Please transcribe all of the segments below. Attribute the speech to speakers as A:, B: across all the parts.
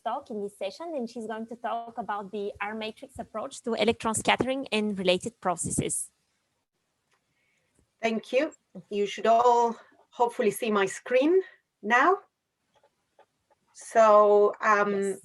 A: talk in this session, and she's going to talk about the R matrix approach to electron scattering and related processes.
B: Thank you. You should all hopefully see my screen now. So,
A: Yes.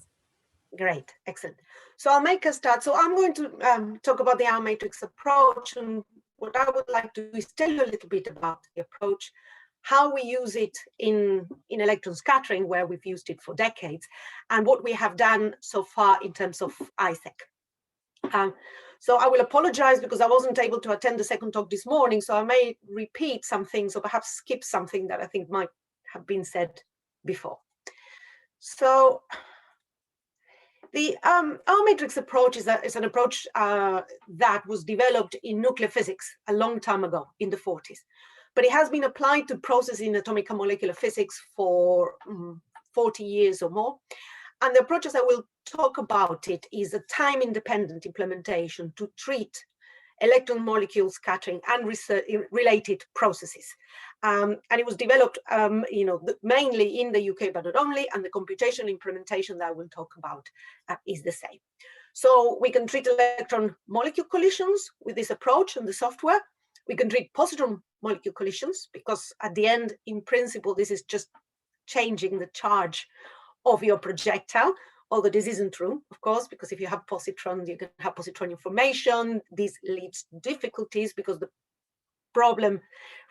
B: Great, excellent. So I'll make a start. So I'm going to talk about the R matrix approach, and what I would like to do is tell you a little bit about the approach, how we use it in electron scattering, where we've used it for decades, and what we have done so far in terms of ISEC. So I will apologize because I wasn't able to attend the second talk this morning, so I may repeat some things or perhaps skip something that I think might have been said before. So the R matrix approach is an approach that was developed in nuclear physics a long time ago, in the 40s. But it has been applied to processes in atomic and molecular physics for 40 years or more. And the approach, as I will talk about it, is a time-independent implementation to treat electron molecule scattering and related processes. And it was developed mainly in the UK, but not only, and the computational implementation that I will talk about is the same. So we can treat electron molecule collisions with this approach and the software. We can treat positron molecule collisions because at the end, in principle, this is just changing the charge of your projectile, although this isn't true, of course, because if you have positrons, you can have positronium formation. This leads to difficulties because the problem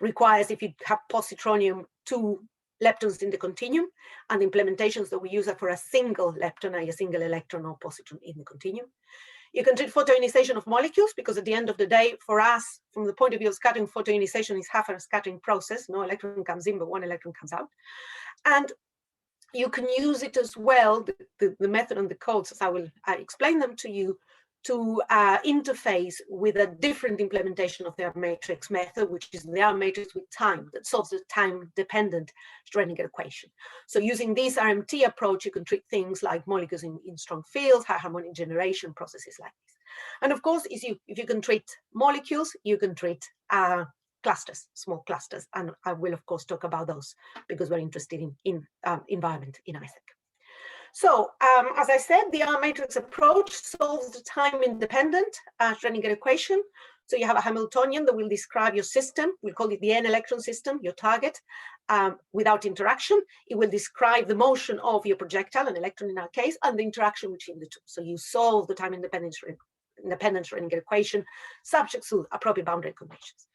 B: requires, if you have positronium, 2 leptons in the continuum, and the implementations that we use are for a single lepton, a single electron or positron in the continuum. You can treat photoionization of molecules because at the end of the day, for us, from the point of view of scattering, photoionization is half a scattering process. No electron comes in, but 1 electron comes out. And you can use it as well, the method and the codes, as I will explain them to you, to interface with a different implementation of the R matrix method, which is the R matrix with time, that solves the time-dependent Schrödinger equation. So using this RMT approach, you can treat things like molecules in strong fields, high harmonic generation, processes like this. And of course, if you can treat molecules, you can treat clusters, small clusters, and I will of course talk about those because we're interested in environment in ISEC. So as I said, the R matrix approach solves the time-independent Schrödinger equation. So you have a Hamiltonian that will describe your system. We'll call it the n-electron system, your target, without interaction. It will describe the motion of your projectile, an electron in our case, and the interaction between the two. So you solve the time-independent Schrödinger equation subject to appropriate boundary conditions.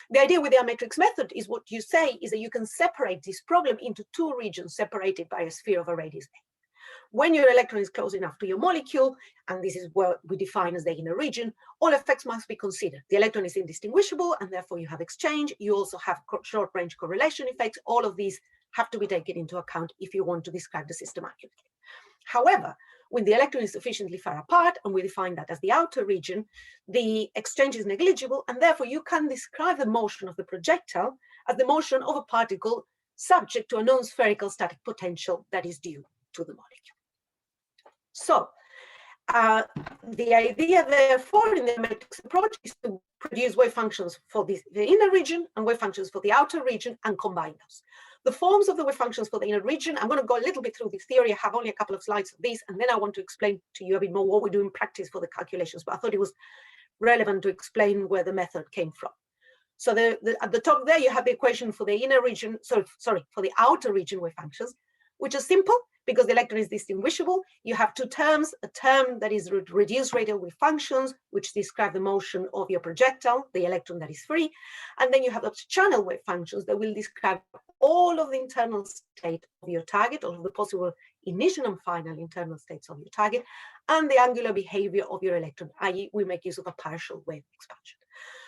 B: The idea with the R matrix method is what you say is that you can separate this problem into 2 regions separated by a sphere of a radius A. When your electron is close enough to your molecule, and this is what we define as the inner region, all effects must be considered. The electron is indistinguishable, and therefore you have exchange. You also have short-range correlation effects. All of these have to be taken into account if you want to describe the system accurately. However, when the electron is sufficiently far apart, and we define that as the outer region, the exchange is negligible, and therefore you can describe the motion of the projectile as the motion of a particle subject to a non-spherical static potential that is due to the molecule. So the idea, therefore, in the matrix approach is to produce wave functions for the inner region and wave functions for the outer region and combine those. The forms of the wave functions for the inner region, I'm going to go a little bit through this theory. I have only a couple of slides of these, and then I want to explain to you a bit more what we do in practice for the calculations, but I thought it was relevant to explain where the method came from. So at the top there, you have the equation for the inner region, for the outer region wave functions, which is simple because the electron is distinguishable. You have 2 terms, a term that is reduced radial wave functions, which describe the motion of your projectile, the electron that is free. And then you have those channel wave functions that will describe all of the internal state of your target, all of the possible initial and final internal states of your target, and the angular behavior of your electron, i.e. we make use of a partial wave expansion.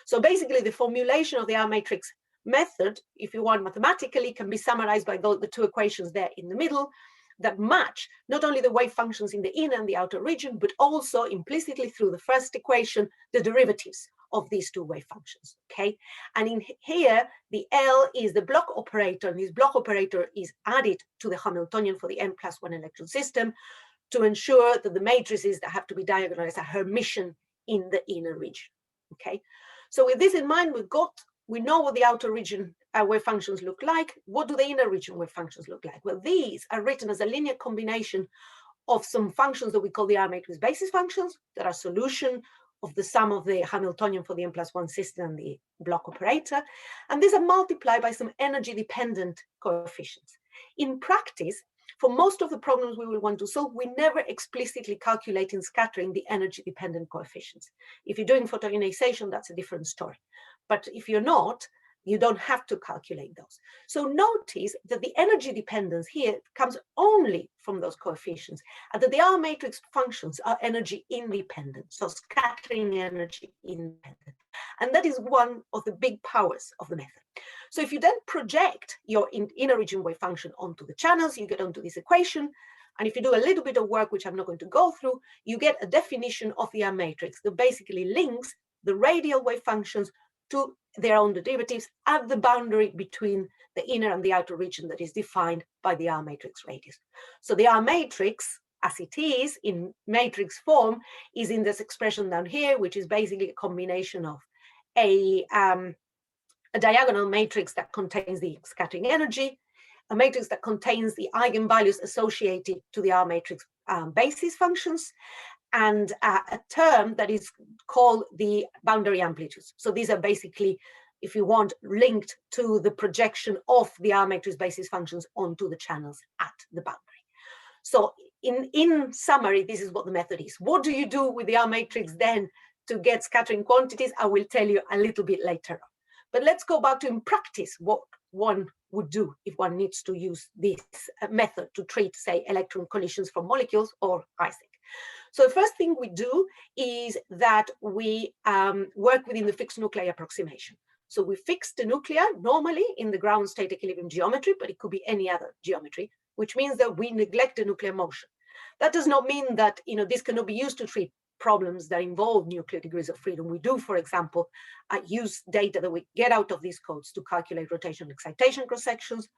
B: So basically the formulation of the R matrix method, if you want mathematically, can be summarized by the 2 equations there in the middle that match not only the wave functions in the inner and the outer region, but also implicitly through the first equation, the derivatives of these 2 wave functions, okay? And in here, the L is the block operator, and this block operator is added to the Hamiltonian for the n+1 electron system to ensure that the matrices that have to be diagonalized are Hermitian in the inner region, okay? So with this in mind, we know what the outer region wave functions look like. What do the inner region wave functions look like? Well, these are written as a linear combination of some functions that we call the R matrix basis functions that are solution of the sum of the Hamiltonian for the n+1 system and the block operator. And these are multiplied by some energy dependent coefficients. In practice, for most of the problems we will want to solve, we never explicitly calculate in scattering the energy dependent coefficients. If you're doing photoionization, that's a different story. But if you're not, you don't have to calculate those. So notice that the energy dependence here comes only from those coefficients, and that the R matrix functions are energy independent, so scattering energy independent. And that is one of the big powers of the method. So if you then project your inner region wave function onto the channels, you get onto this equation. And if you do a little bit of work, which I'm not going to go through, you get a definition of the R matrix that basically links the radial wave functions to their own derivatives at the boundary between the inner and the outer region that is defined by the R matrix radius. So the R matrix, as it is in matrix form, is in this expression down here, which is basically a combination of a diagonal matrix that contains the scattering energy, a matrix that contains the eigenvalues associated to the R matrix basis functions, and a term that is called the boundary amplitudes. So these are basically, if you want, linked to the projection of the R matrix basis functions onto the channels at the boundary. So in summary, this is what the method is. What do you do with the R matrix then to get scattering quantities? I will tell you a little bit later on. But let's go back to, in practice, what one would do if one needs to use this method to treat, say, electron collisions from molecules or Isaac. So the first thing we do is that we work within the fixed nuclei approximation. So we fix the nuclei normally in the ground state equilibrium geometry, but it could be any other geometry, which means that we neglect the nuclear motion. That does not mean that this cannot be used to treat problems that involve nuclear degrees of freedom. We do, for example, use data that we get out of these codes to calculate rotational excitation cross sections,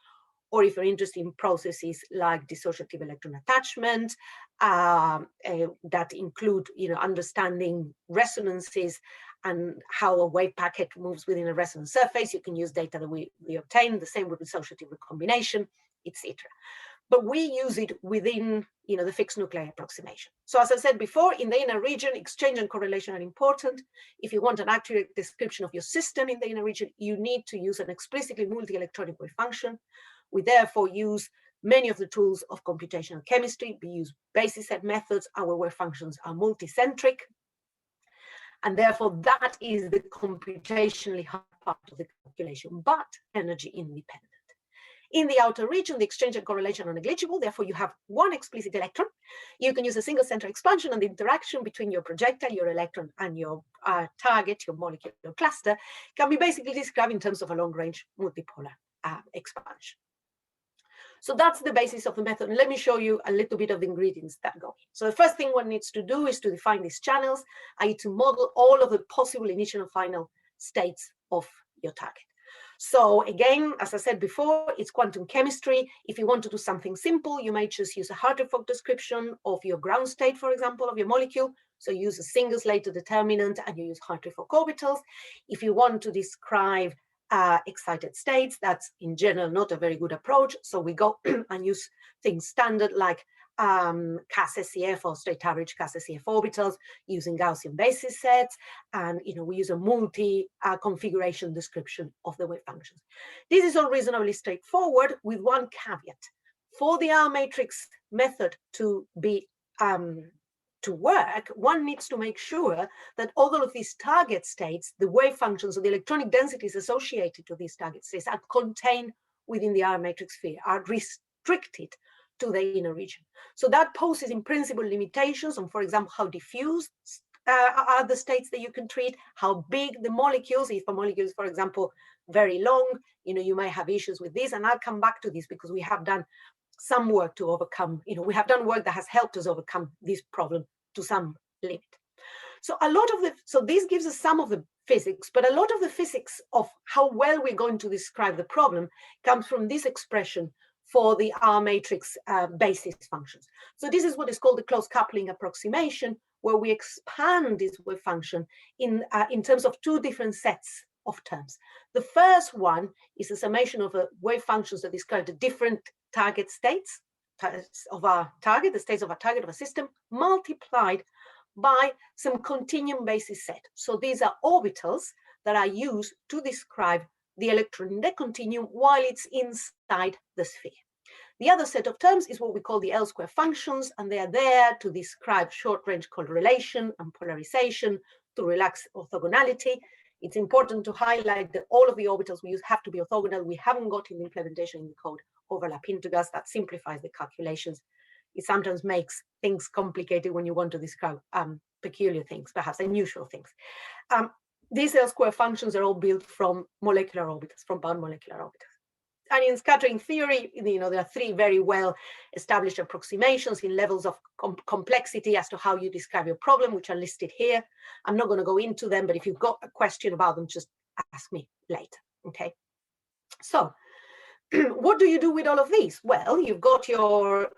B: or if you're interested in processes like dissociative electron attachment, that include understanding resonances and how a wave packet moves within a resonance surface, you can use data that we obtain, the same with dissociative recombination, etc. But we use it within the fixed nuclei approximation. So as I said before, in the inner region, exchange and correlation are important. If you want an accurate description of your system in the inner region, you need to use an explicitly multi-electronic wave function. We therefore use many of the tools of computational chemistry. We use basis set methods. Our wave functions are multicentric. And therefore, that is the computationally hard part of the calculation, but energy independent. In the outer region, the exchange and correlation are negligible. Therefore, you have one explicit electron. You can use a single center expansion, and the interaction between your projectile, your electron, and your target, your molecular cluster, can be basically described in terms of a long-range multipolar expansion. So that's the basis of the method. And let me show you a little bit of the ingredients that go in. So the first thing one needs to do is to define these channels, i.e. to model all of the possible initial and final states of your target. So again, as I said before, it's quantum chemistry. If you want to do something simple, you may just use a Hartree-Fock description of your ground state, for example, of your molecule. So you use a single Slater determinant and you use Hartree-Fock orbitals. If you want to describe excited states, that's in general not a very good approach. So we go and use things standard like CAS-SCF or state average CAS-SCF orbitals using Gaussian basis sets, and we use a multi-configuration description of the wave functions. This is all reasonably straightforward, with one caveat. For the R matrix method to be to work, one needs to make sure that all of these target states, the wave functions or the electronic densities associated to these target states, are contained within the R matrix sphere, are restricted to the inner region. So that poses in principle limitations on, for example, how diffuse are the states that you can treat, how big the molecules. If a molecule is, for example, very long, you may have issues with this, and I'll come back to this because we have done some work to overcome, we have done work that has helped us overcome this problem to some limit. So this gives us some of the physics, but a lot of the physics of how well we're going to describe the problem comes from this expression for the R matrix basis functions. So this is what is called the close coupling approximation, where we expand this wave function in terms of two different sets of terms. The first one is a summation of wave functions that describe the different target states, our target, the states of our target of a system, multiplied by some continuum basis set. So these are orbitals that are used to describe the electron in the continuum while it's inside the sphere. The other set of terms is what we call the L-square functions, and they are there to describe short-range correlation and polarization, to relax orthogonality. It's important to highlight that all of the orbitals we use have to be orthogonal. We haven't got in the implementation in the code overlap integers. That simplifies the calculations. It sometimes makes things complicated when you want to describe peculiar things, perhaps unusual things. These L-square functions are all built from molecular orbitals, from bound molecular orbitals. And in scattering theory, there are three very well established approximations in levels of complexity as to how you describe your problem, which are listed here. I'm not going to go into them, but if you've got a question about them, just ask me later, okay? So what do you do with all of these? Well, you've got your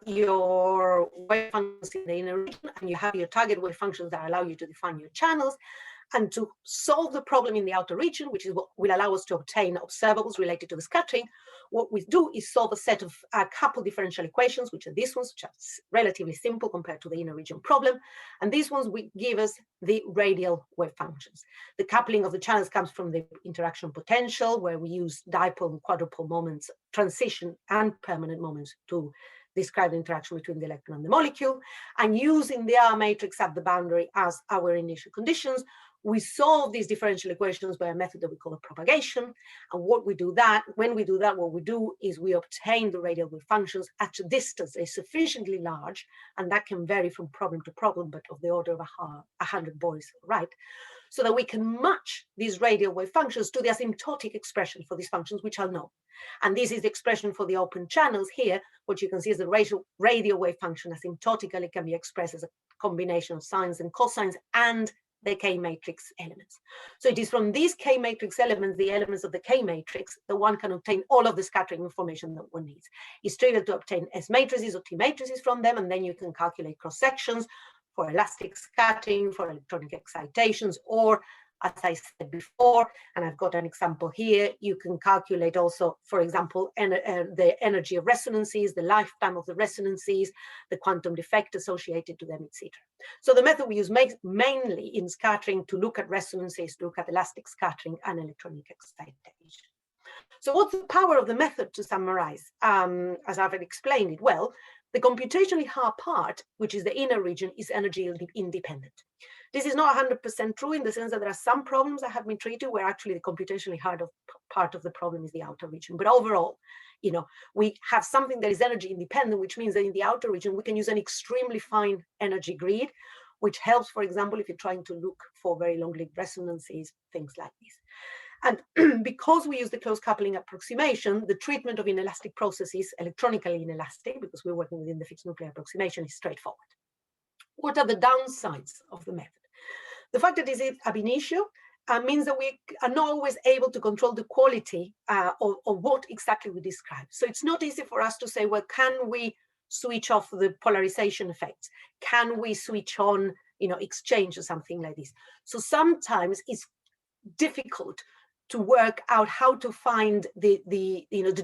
B: wave functions in the inner region, and you have your target wave functions that allow you to define your channels. And to solve the problem in the outer region, which is what will allow us to obtain observables related to the scattering, what we do is solve a set of a couple differential equations, which are these ones, which are relatively simple compared to the inner region problem. And these ones will give us the radial wave functions. The coupling of the channels comes from the interaction potential, where we use dipole and quadrupole moments, transition and permanent moments to describe the interaction between the electron and the molecule. And using the R matrix at the boundary as our initial conditions, we solve these differential equations by a method that we call a propagation. And when we do that, what we do is we obtain the radial wave functions at a distance that is sufficiently large, and that can vary from problem to problem, but of the order of 100 Boyes, right? So that we can match these radial wave functions to the asymptotic expression for these functions, which are known. And this is the expression for the open channels here. What you can see is the radial wave function asymptotically can be expressed as a combination of sines and cosines and the K matrix elements. So it is from these K matrix elements, the elements of the K matrix, that one can obtain all of the scattering information that one needs. It's trivial to obtain S matrices or T matrices from them, and then you can calculate cross sections for elastic scattering, for electronic excitations, or as I said before, and I've got an example here, you can calculate also, for example, the energy of resonances, the lifetime of the resonances, the quantum defect associated to them, etc. So the method we use mainly in scattering to look at resonances, to look at elastic scattering and electronic excitation. So what's the power of the method, to summarize, as I've explained it? Well, the computationally hard part, which is the inner region, is energy independent. This is not 100% true in the sense that there are some problems that have been treated where actually the computationally hard part of the problem is the outer region. But overall, we have something that is energy independent, which means that in the outer region, we can use an extremely fine energy grid, which helps, for example, if you're trying to look for very long-lived resonances, things like this. And because we use the close coupling approximation, the treatment of inelastic processes, electronically inelastic, because we're working within the fixed nuclear approximation, is straightforward. What are the downsides of the method? The fact that it is ab initio means that we are not always able to control the quality of what exactly we describe. So it's not easy for us to say, well, can we switch off the polarization effects? Can we switch on, exchange or something like this? So sometimes it's difficult to work out how to find the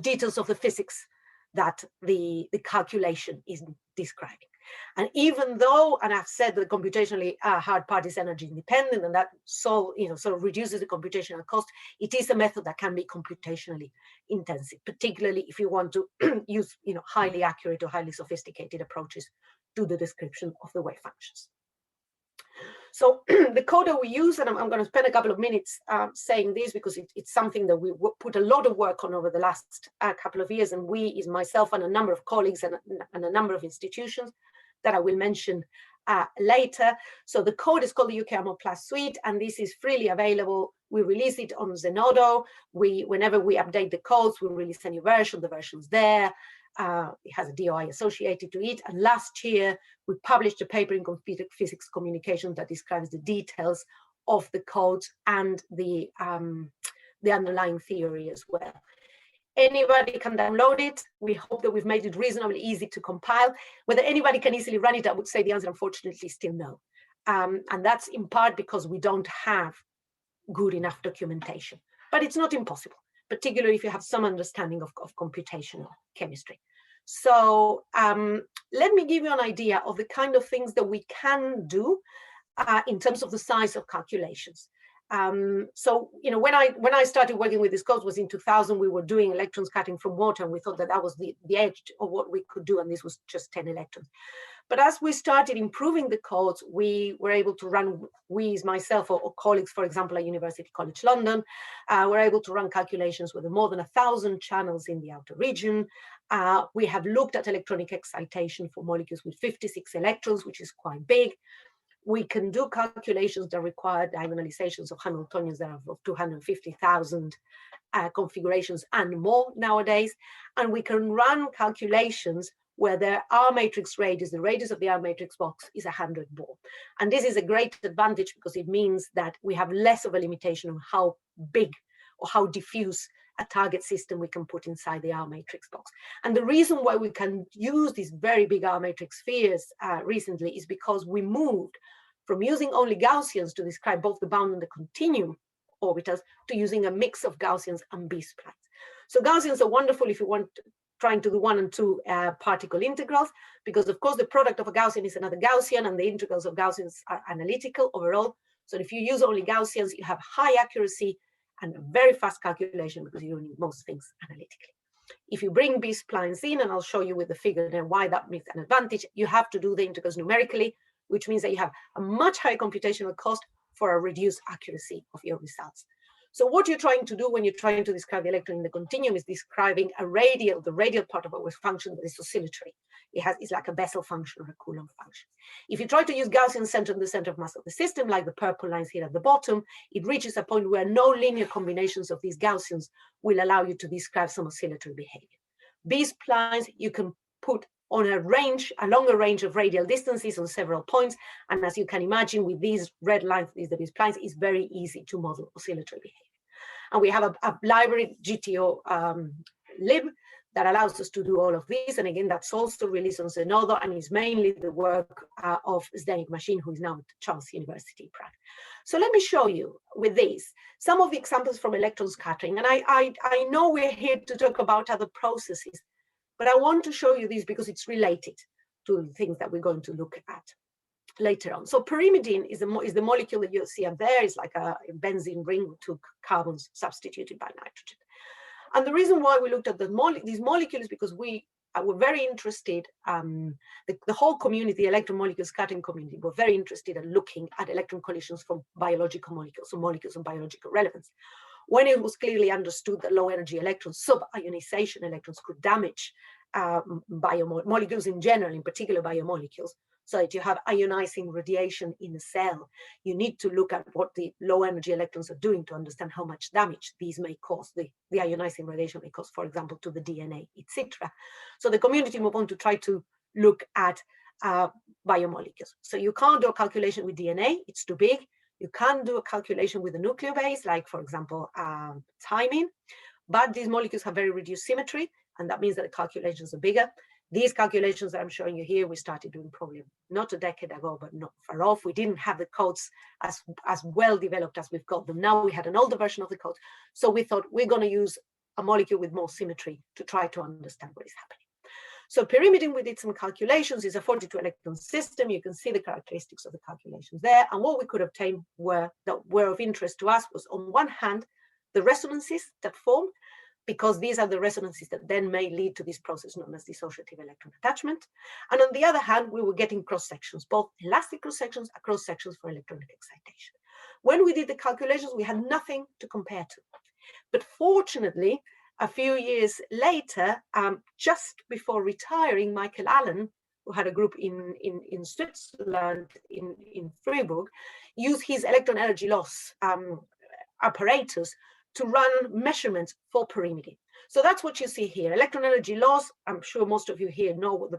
B: details of the physics that the calculation is describing. And even though, and I've said that the computationally hard part is energy independent, and that sort of reduces the computational cost, it is a method that can be computationally intensive, particularly if you want to use highly accurate or highly sophisticated approaches to the description of the wave functions. So the code that we use, and I'm going to spend a couple of minutes saying this because it's something that we put a lot of work on over the last couple of years, and we is myself and a number of colleagues and a number of institutions that I will mention later. So the code is called the UK ARMO Plus Suite, and this is freely available. We release it on Zenodo. Whenever we update the codes, we release a new version. The version's there. It has a DOI associated to it. And last year, we published a paper in Computer Physics Communication that describes the details of the codes and the underlying theory as well. Anybody can download it. We hope that we've made it reasonably easy to compile. Whether anybody can easily run it, I would say the answer, unfortunately, is still no. And that's in part because we don't have good enough documentation. But it's not impossible, particularly if you have some understanding of computational chemistry. So let me give you an idea of the kind of things that we can do in terms of the size of calculations. So, you know, when I started working with this code was in 2000, we were doing electrons cutting from water, and we thought that that was the edge of what we could do, and this was just 10 electrons. But as we started improving the codes, we were able to run, myself or colleagues, for example, at University College London, were able to run calculations with more than 1,000 channels in the outer region. We have looked at electronic excitation for molecules with 56 electrons, which is quite big. We can do calculations that require diagonalizations of Hamiltonians that are of 250,000 configurations and more nowadays. And we can run calculations where the R matrix radius, the radius of the R matrix box, is 100 Bohr. And this is a great advantage because it means that we have less of a limitation on how big or how diffuse a target system we can put inside the R matrix box. And the reason why we can use these very big R matrix spheres recently is because we moved from using only Gaussians to describe both the bound and the continuum orbitals to using a mix of Gaussians and B-splines. So Gaussians are wonderful if you want trying to do 1 and 2 particle integrals, because of course the product of a Gaussian is another Gaussian, and the integrals of Gaussians are analytical overall. So if you use only Gaussians, you have high accuracy and a very fast calculation because you need most things analytically. If you bring B-splines in, and I'll show you with the figure then why that makes an advantage, you have to do the integrals numerically, which means that you have a much higher computational cost for a reduced accuracy of your results. So what you're trying to do when you're trying to describe the electron in the continuum is describing the radial part of our function that is oscillatory. It's like a Bessel function or a Coulomb function. If you try to use Gaussian center in the center of mass of the system, like the purple lines here at the bottom, it reaches a point where no linear combinations of these Gaussians will allow you to describe some oscillatory behavior. B-splines you can put on a longer range of radial distances on several points. And as you can imagine, with these red lines, these the B-splines, it's very easy to model oscillatory behavior. And we have a library, GTO lib, that allows us to do all of this. And again, that's also released on Zenodo and is mainly the work of Zdeněk Mašín, who is now at Charles University, Prague. So let me show you with these some of the examples from electron scattering. And I know we're here to talk about other processes, but I want to show you this because it's related to the things that we're going to look at later on. So pyrimidine is the molecule that you see up there. It's like a benzene ring with 2 carbons substituted by nitrogen. And the reason why we looked at these molecules is because we were very interested, the whole community, the electron molecule scattering community, were very interested in looking at electron collisions from biological molecules, so molecules of biological relevance. When it was clearly understood that low energy electrons, sub-ionization electrons, could damage molecules in general, in particular biomolecules, so that you have ionizing radiation in a cell, you need to look at what the low energy electrons are doing to understand how much damage these may cause, the ionizing radiation may cause, for example, to the DNA, etc. So the community moved on to try to look at biomolecules. So you can't do a calculation with DNA, it's too big. You can't do a calculation with a nucleobase, like, for example, thymine, but these molecules have very reduced symmetry, and that means that the calculations are bigger. These calculations that I'm showing you here, we started doing probably not a decade ago, but not far off. We didn't have the codes as well developed as we've got them now. We had an older version of the code. So we thought we're going to use a molecule with more symmetry to try to understand what is happening. So pyrimidine, we did some calculations, is a 42 electron system. You can see the characteristics of the calculations there. And what we could obtain that were of interest to us was, on one hand, the resonances that formed, because these are the resonances that then may lead to this process known as dissociative electron attachment. And on the other hand, we were getting cross-sections, both elastic cross-sections and cross-sections for electronic excitation. When we did the calculations, we had nothing to compare to. But fortunately, a few years later, just before retiring, Michael Allen, who had a group in Switzerland, in Freiburg, used his electron energy loss apparatus to run measurements for pyrimidine. So that's what you see here. Electron energy loss, I'm sure most of you here know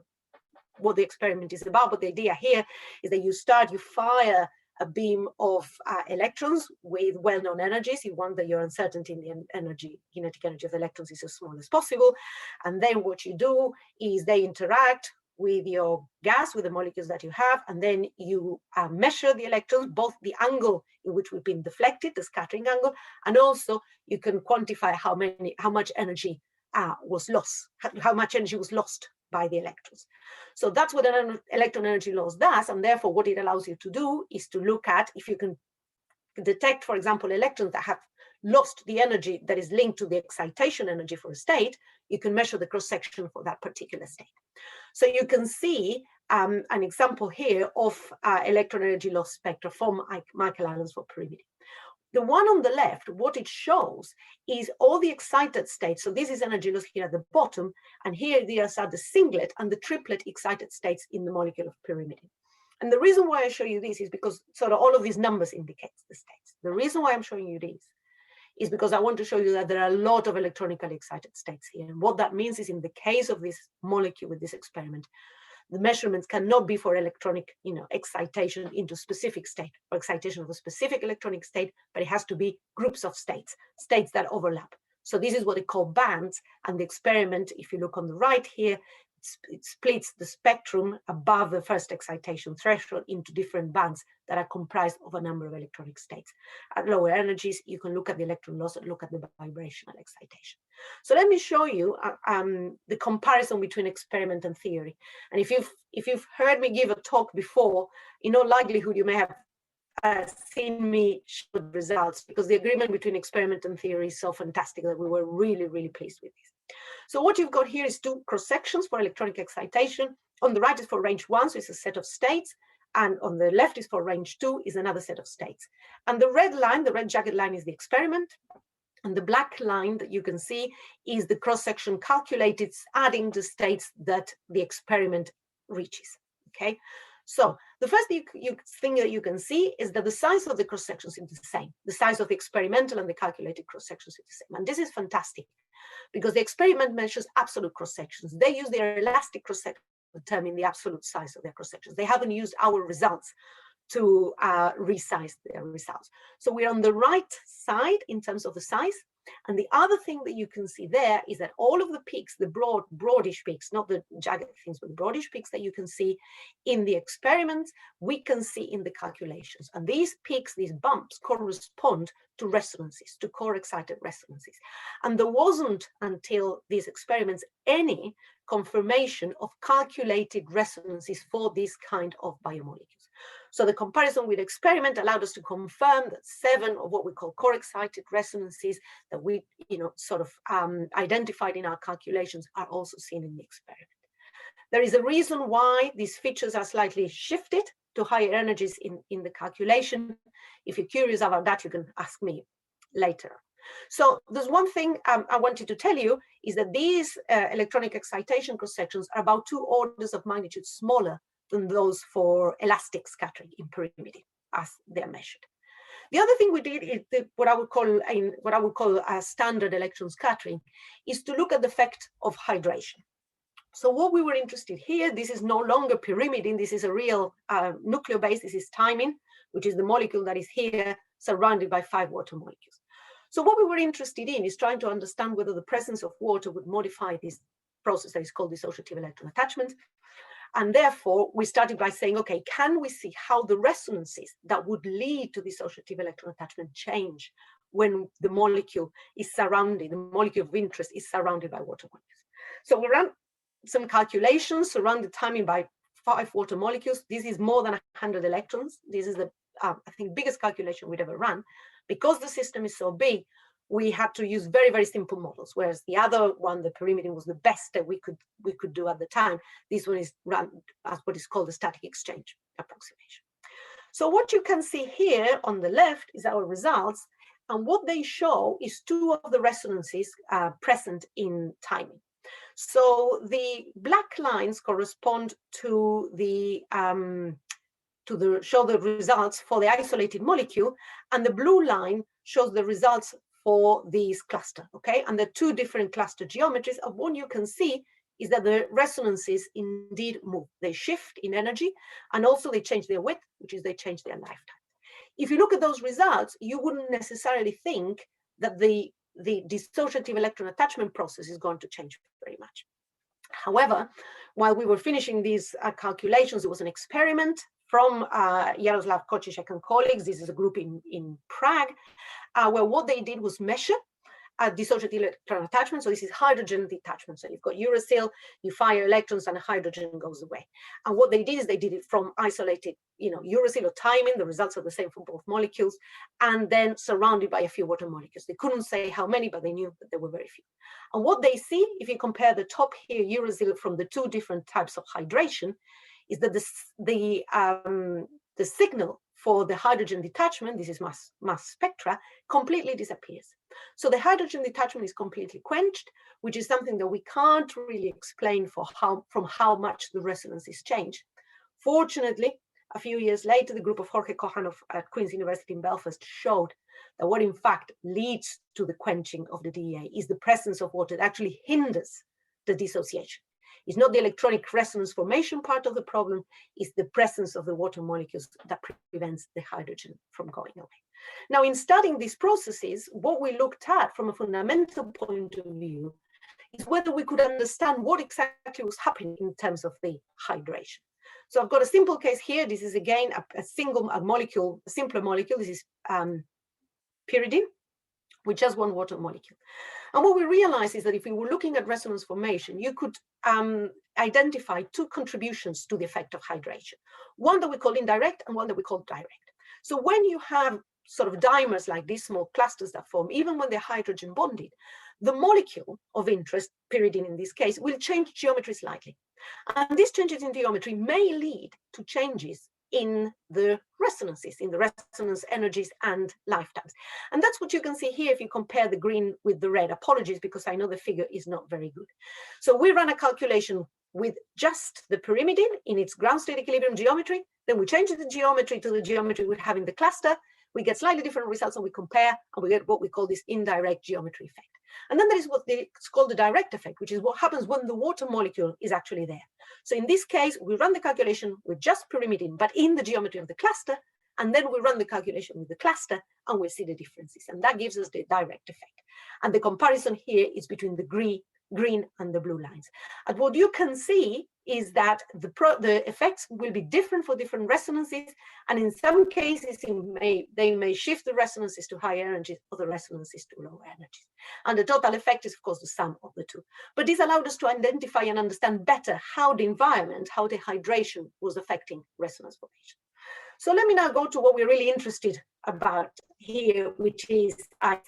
B: what the experiment is about, but the idea here is that you fire a beam of electrons with well-known energies. You want that your uncertainty in the kinetic energy of the electrons is as small as possible. And then what you do is they interact with your gas, with the molecules that you have, and then you measure the electrons, both the angle in which we've been deflected, the scattering angle, and also you can quantify how much energy was lost, how much energy was lost by the electrons. So that's what an electron energy loss does, and therefore what it allows you to do is to look at if you can detect, for example, electrons that have lost the energy that is linked to the excitation energy for a state, you can measure the cross-section for that particular state. So you can see an example here of electron energy loss spectra from Michael Islands for pyrimidine. The one on the left, what it shows is all the excited states. So this is energy loss here at the bottom, and here these are the singlet and the triplet excited states in the molecule of pyrimidine. And the reason why I show you this is because sort of all of these numbers indicate the states. The reason why I'm showing you this is because I want to show you that there are a lot of electronically excited states here. And what that means is in the case of this molecule with this experiment, the measurements cannot be for electronic, excitation into specific state or excitation of a specific electronic state, but it has to be groups of states, states that overlap. So this is what they call bands. And the experiment, if you look on the right here, it splits the spectrum above the first excitation threshold into different bands that are comprised of a number of electronic states. At lower energies, you can look at the electron loss and look at the vibrational excitation. So let me show you the comparison between experiment and theory. And if you've heard me give a talk before, in all likelihood, you may have seen me show the results, because the agreement between experiment and theory is so fantastic that we were really, really pleased with this. So what you've got here is two cross-sections for electronic excitation. On the right is for range 1, so it's a set of states, and on the left is for range 2, is another set of states. And the red line, the red jagged line, is the experiment, and the black line that you can see is the cross-section calculated, adding the states that the experiment reaches, okay? So the first thing that you can see is that the size of the cross-sections is the same. The size of the experimental and the calculated cross-sections is the same. And this is fantastic, because the experiment measures absolute cross-sections. They use their elastic cross-section to determine the absolute size of their cross-sections. They haven't used our results to resize their results. So we're on the right side in terms of the size. And the other thing that you can see there is that all of the peaks, the broadish peaks, not the jagged things, but the broadish peaks that you can see in the experiments, we can see in the calculations. And these peaks, these bumps, correspond to resonances, to core excited resonances. And there wasn't, until these experiments, any confirmation of calculated resonances for this kind of biomolecules. So the comparison with experiment allowed us to confirm that 7 of what we call core excited resonances that we sort of identified in our calculations are also seen in the experiment. There is a reason why these features are slightly shifted to higher energies in the calculation. If you're curious about that, you can ask me later. So there's one thing I wanted to tell you is that these electronic excitation cross-sections are about 2 orders of magnitude smaller than those for elastic scattering in pyrimidine as they're measured. The other thing we did is what I would call a standard electron scattering is to look at the effect of hydration. So what we were interested here, this is no longer pyrimidine, this is a real nucleobase, this is thymine, which is the molecule that is here surrounded by 5 water molecules. So what we were interested in is trying to understand whether the presence of water would modify this process that is called dissociative electron attachment. And therefore, we started by saying, okay, can we see how the resonances that would lead to dissociative electron attachment change when the molecule is surrounded, the molecule of interest is surrounded by water molecules? So we ran some calculations surrounded thymine by 5 water molecules. This is more than 100 electrons. This is the, I think, biggest calculation we'd ever run. Because the system is so big, we had to use very, very simple models, whereas the other one, the pyrimidine, was the best that we could do at the time. This one is run as what is called the static exchange approximation. So what you can see here on the left is our results, and what they show is 2 of the resonances present in thymine. So the black lines correspond to the show the results for the isolated molecule, and the blue line shows the results for this cluster, okay? And the 2 different cluster geometries of what you can see is that the resonances indeed move. They shift in energy, and also they change their width, which is they change their lifetime. If you look at those results, you wouldn't necessarily think that the dissociative electron attachment process is going to change very much. However, while we were finishing these calculations, it was an experiment from Jaroslav Kocicek and colleagues. This is a group in Prague, where what they did was measure dissociative electron attachment. So this is hydrogen detachment. So you've got uracil, you fire electrons and hydrogen goes away. And what they did is they did it from isolated, uracil or thymine. The results are the same for both molecules, and then surrounded by a few water molecules. They couldn't say how many, but they knew that there were very few. And what they see, if you compare the top here, uracil from the two different types of hydration, is that the signal for the hydrogen detachment, this is mass spectra, completely disappears. So the hydrogen detachment is completely quenched, which is something that we can't really explain from how much the resonances change. Fortunately, a few years later, the group of Jorge Kohanov at Queen's University in Belfast showed that what in fact leads to the quenching of the DEA is the presence of water that actually hinders the dissociation. It's not the electronic resonance formation part of the problem, it's the presence of the water molecules that prevents the hydrogen from going away. Now, in studying these processes, what we looked at from a fundamental point of view is whether we could understand what exactly was happening in terms of the hydration. So I've got a simple case here. This is again a simpler molecule. This is pyridine with just one water molecule. And what we realized is that if we were looking at resonance formation, you could identify two contributions to the effect of hydration. One that we call indirect and one that we call direct. So when you have sort of dimers like these small clusters that form, even when they're hydrogen bonded, the molecule of interest, pyridine in this case, will change geometry slightly. And these changes in geometry may lead to changes in the resonances, in the resonance energies and lifetimes. And that's what you can see here if you compare the green with the red. Apologies, because I know the figure is not very good. So we ran a calculation with just the pyrimidine in its ground state equilibrium geometry. Then we change the geometry to the geometry we have in the cluster. We get slightly different results and we compare, and we get what we call this indirect geometry effect. And then there is what it's called the direct effect, which is what happens when the water molecule is actually there. So in this case, we run the calculation with just pyrimidine, but in the geometry of the cluster, and then we run the calculation with the cluster, and we see the differences. And that gives us the direct effect. And the comparison here is between the green and the blue lines. And what you can see is that the effects will be different for different resonances, and in some cases they may shift the resonances to higher energies, other resonances to lower energies. And the total effect is of course the sum of the two. But this allowed us to identify and understand better how the environment, how the hydration was affecting resonance formation. So let me now go to what we're really interested about here, which is ISEC.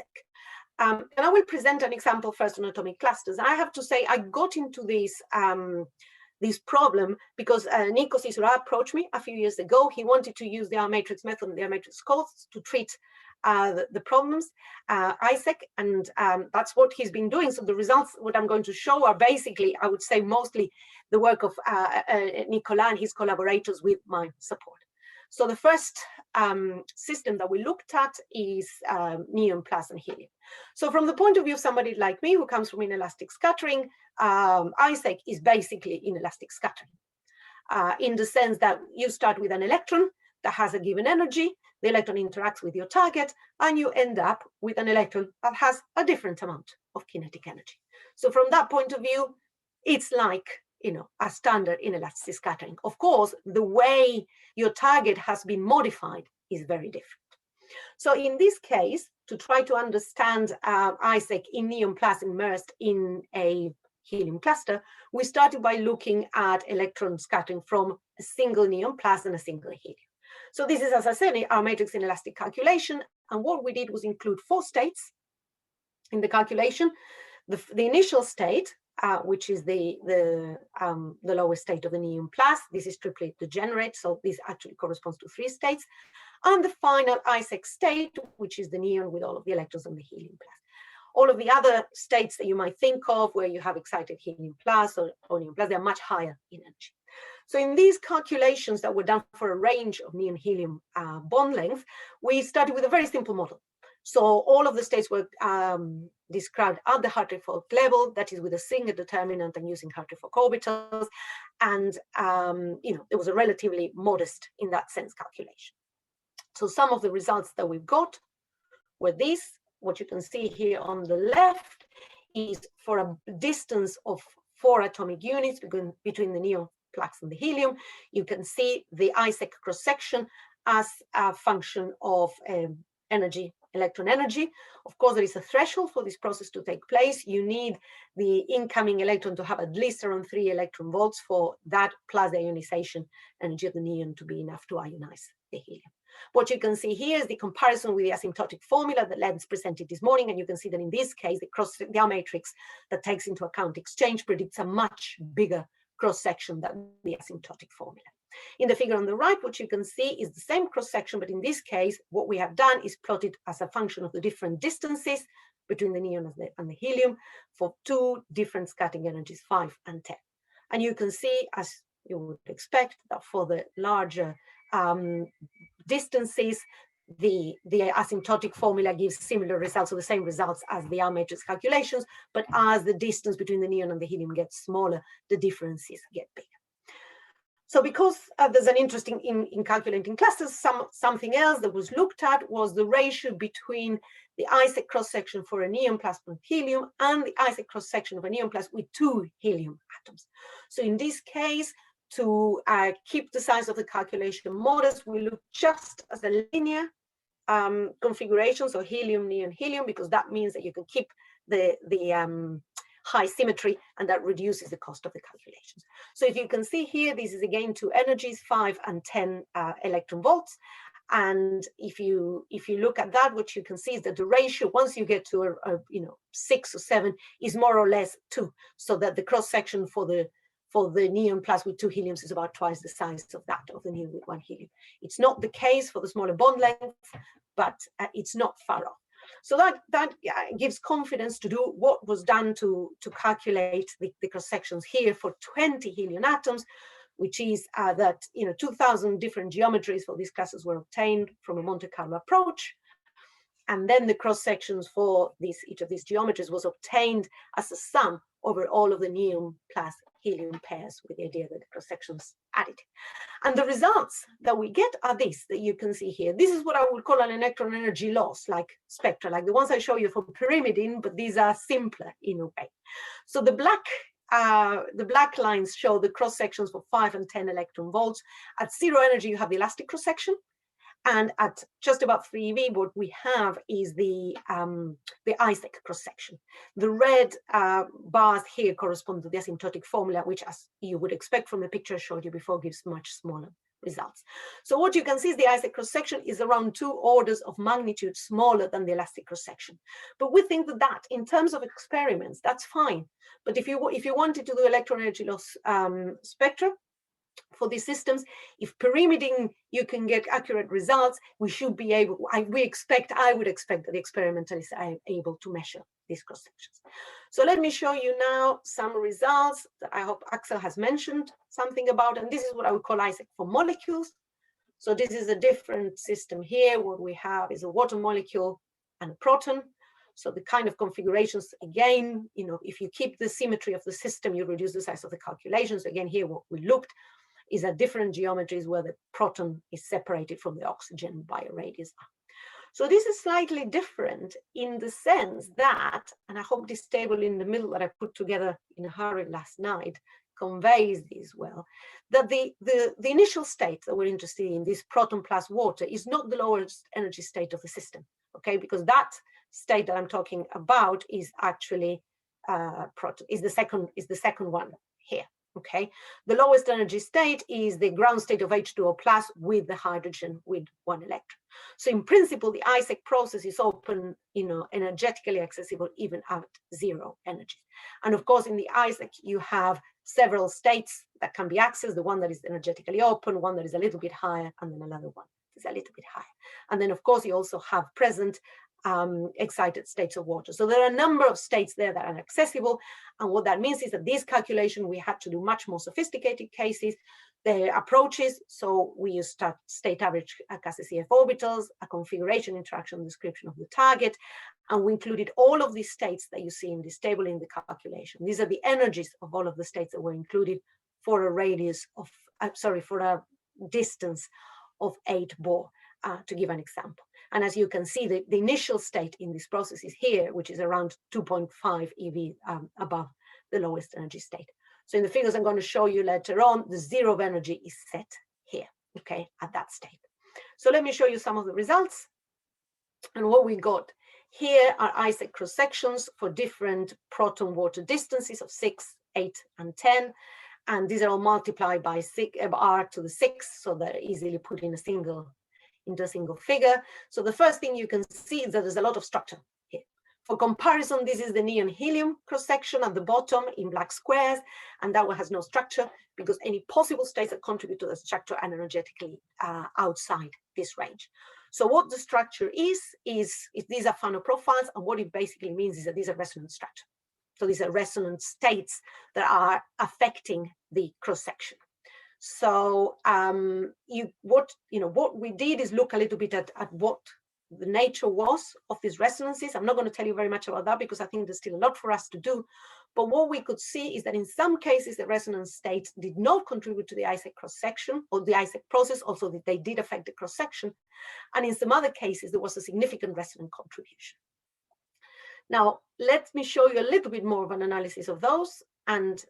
B: And I will present an example first on atomic clusters. I have to say I got into this problem because Nico Sisura approached me a few years ago. He wanted to use the R matrix method and the R matrix codes to treat the problems, ISEC, and that's what he's been doing. So the results, what I'm going to show are basically, I would say, mostly the work of Nicolas and his collaborators with my support. So the first system that we looked at is neon plus and helium. So from the point of view of somebody like me who comes from inelastic scattering, ISEC is basically inelastic scattering in the sense that you start with an electron that has a given energy, the electron interacts with your target, and you end up with an electron that has a different amount of kinetic energy. So from that point of view, it's like, a standard inelastic scattering. Of course, the way your target has been modified is very different. So in this case, to try to understand ISEC in neon plus immersed in a helium cluster, we started by looking at electron scattering from a single neon plus and a single helium. So this is, as I said, our matrix inelastic calculation. And what we did was include 4 states in the calculation. The initial state, which is the lowest state of the neon plus. This is triplet degenerate, so this actually corresponds to 3 states. And the final ISEC state, which is the neon with all of the electrons on the helium plus. All of the other states that you might think of where you have excited helium plus or neon plus, they're much higher in energy. So in these calculations that were done for a range of neon helium bond length, we started with a very simple model. So all of the states were described at the Hartree-Fock level, that is with a single determinant and using Hartree-Fock orbitals. And it was a relatively modest, in that sense, calculation. So some of the results that we've got were these. What you can see here on the left is for a distance of 4 atomic units between the neon plus and the helium. You can see the ISEC cross-section as a function of energy electron energy. Of course, there is a threshold for this process to take place. You need the incoming electron to have at least around 3 electron volts for that plus the ionization energy of the neon to be enough to ionize the helium. What you can see here is the comparison with the asymptotic formula that Lenz presented this morning, and you can see that in this case, the R matrix that takes into account exchange predicts a much bigger cross-section than the asymptotic formula. In the figure on the right, what you can see is the same cross-section, but in this case, what we have done is plotted as a function of the different distances between the neon and the helium for 2 different scattering energies, 5 and 10. And you can see, as you would expect, that for the larger distances, the asymptotic formula gives similar results, or the same results as the R matrix calculations, but as the distance between the neon and the helium gets smaller, the differences get bigger. So because there's an interest in calculating clusters, something else that was looked at was the ratio between the Isaac cross-section for a neon plus with helium and the Isaac cross-section of a neon plus with 2 helium atoms. So in this case, to keep the size of the calculation modest, we look just as a linear configuration, so helium, neon, helium, because that means that you can keep the high symmetry, and that reduces the cost of the calculations. So if you can see here, this is again 2 energies, 5 and 10 electron volts. And if you look at that, what you can see is that the ratio, once you get to a 6 or 7, is more or less 2, so that the cross section for the neon plus with 2 heliums is about twice the size of that of the neon with 1 helium. It's not the case for the smaller bond length, but it's not far off. So that gives confidence to do what was done to calculate the cross sections here for 20 helium atoms, which is that 2,000 different geometries for these classes were obtained from a Monte Carlo approach. And then the cross sections for each of these geometries was obtained as a sum over all of the neon plus helium pairs, with the idea that the cross sections added. And the results that we get are these that you can see here. This is what I would call an electron energy loss, like spectra, like the ones I show you for pyrimidine, but these are simpler in a way. So the black lines show the cross sections for 5 and 10 electron volts. At 0 energy, you have the elastic cross section. And at just about 3 eV, what we have is the Isaac cross-section. The red bars here correspond to the asymptotic formula, which, as you would expect from the picture I showed you before, gives much smaller results. So what you can see is the Isaac cross-section is around 2 orders of magnitude smaller than the elastic cross-section. But we think that in terms of experiments, that's fine. But if you wanted to do electron energy loss spectra, for these systems, if pyrimidine you can get accurate results, we should be able, I would expect that the experimentalists are able to measure these cross sections. So let me show you now some results that I hope Axel has mentioned something about, and this is what I would call Isaac for molecules. So this is a different system here. What we have is a water molecule and a proton. So the kind of configurations, again, if you keep the symmetry of the system, you reduce the size of the calculations. Again, here what we looked is at different geometries where the proton is separated from the oxygen by a radius r. So this is slightly different in the sense that, and I hope this table in the middle that I put together in a hurry last night conveys this well, that the initial state that we're interested in, this proton plus water, is not the lowest energy state of the system, okay? Because that state that I'm talking about is actually proton, is the second one here. Okay, the lowest energy state is the ground state of H2O plus with the hydrogen with 1 electron. So in principle, the Isaac process is open, energetically accessible even at 0 energy. And of course, in the Isaac, you have several states that can be accessed, the one that is energetically open, one that is a little bit higher, and then another one is a little bit higher. And then of course, you also have present excited states of water. So there are a number of states there that are accessible. And what that means is that this calculation, we had to do much more sophisticated cases. The approaches, so we use state average CF orbitals, a configuration interaction description of the target, and we included all of these states that you see in this table in the calculation. These are the energies of all of the states that were included for a radius of, for a distance of 8 Bohr, to give an example. And as you can see, the initial state in this process is here, which is around 2.5 eV above the lowest energy state. So in the figures I'm going to show you later on, the 0 of energy is set here, okay, at that state. So let me show you some of the results. And what we got here are Isaac cross-sections for different proton-water distances of 6, 8, and 10. And these are all multiplied by r to the 6, so they're easily put in into a single figure. So the first thing you can see is that there's a lot of structure here. For comparison, this is the neon helium cross-section at the bottom in black squares, and that one has no structure because any possible states that contribute to the structure are energetically outside this range. So what the structure is these are Fano profiles, and what it basically means is that these are resonant structure. So these are resonant states that are affecting the cross-section. So what we did is look a little bit at what the nature was of these resonances. I'm not going to tell you very much about that because I think there's still a lot for us to do. But what we could see is that in some cases, the resonance states did not contribute to the Isaac cross-section or the Isaac process, also that they did affect the cross-section. And in some other cases, there was a significant resonant contribution. Now, let me show you a little bit more of an analysis of those. And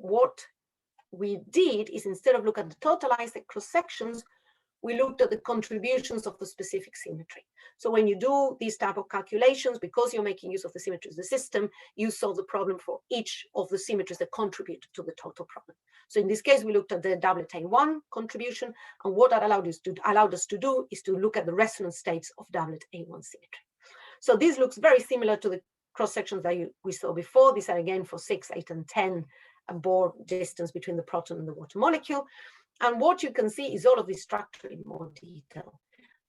B: what we did is, instead of looking at the total Isaac cross-sections, we looked at the contributions of the specific symmetry. So when you do these type of calculations, because you're making use of the symmetries of the system, you solve the problem for each of the symmetries that contribute to the total problem. So in this case, we looked at the doublet A1 contribution, and what that allowed us to do is to look at the resonance states of doublet A1 symmetry. So this looks very similar to the cross-sections that we saw before. These are again for 6, 8, and 10 Bohr distance between the proton and the water molecule. And what you can see is all of this structure in more detail.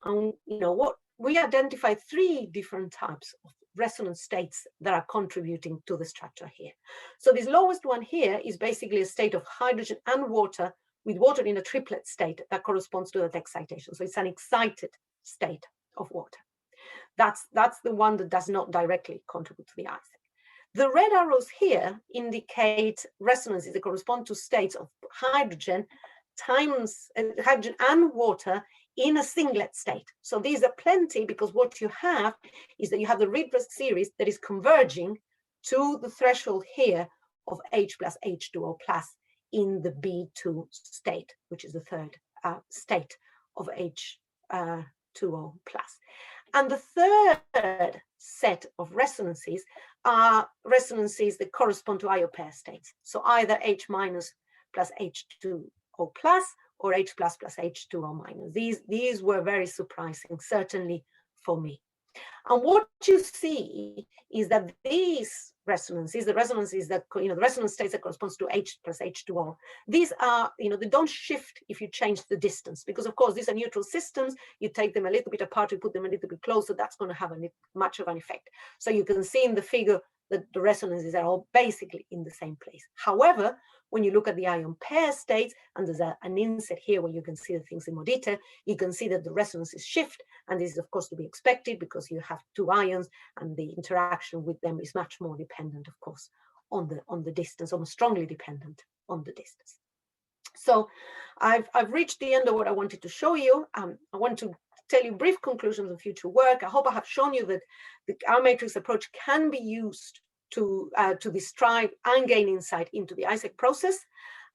B: And what we identified 3 different types of resonance states that are contributing to the structure here. So this lowest one here is basically a state of hydrogen and water, with water in a triplet state that corresponds to that excitation. So it's an excited state of water. That's the one that does not directly contribute to the Isaac. The red arrows here indicate resonances that correspond to states of hydrogen and water in a singlet state. So these are plenty, because what you have is that you have the Rydberg series that is converging to the threshold here of H plus H2O plus in the B2 state, which is the third state of H2O plus. And the third set of resonances are resonances that correspond to IO pair states. So either H minus plus H2O plus or H plus plus H2O minus. These were very surprising, certainly for me. And what you see is that these resonances, the resonances that, the resonance states that corresponds to H plus H2O, these are, they don't shift if you change the distance, because of course these are neutral systems. You take them a little bit apart, you put them a little bit closer, that's going to have much of an effect. So you can see in the figure that the resonances are all basically in the same place. However, when you look at the ion pair states, and there's an inset here where you can see the things in more detail, you can see that the resonances shift, and this is of course to be expected because you have 2 ions, and the interaction with them is much more dependent, of course, on the distance, almost strongly dependent on the distance. So I've reached the end of what I wanted to show you. I want to tell you brief conclusions of future work. I hope I have shown you that the R matrix approach can be used to describe and gain insight into the Isaac process.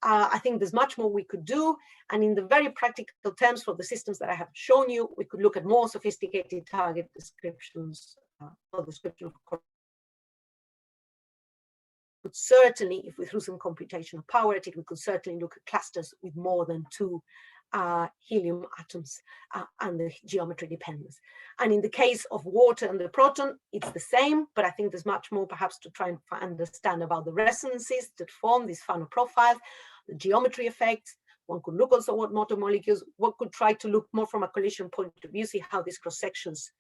B: I think there's much more we could do. And in the very practical terms for the systems that I have shown you, we could look at more sophisticated target descriptions or description of. Certainly, if we threw some computational power at it, we could certainly look at clusters with more than 2 helium atoms and the geometry dependence. And in the case of water and the proton, it's the same, but I think there's much more perhaps to try and understand about the resonances that form these Fano profiles, the geometry effects. One could look also at water molecules. One could try to look more from a collision point of view, see how these cross sections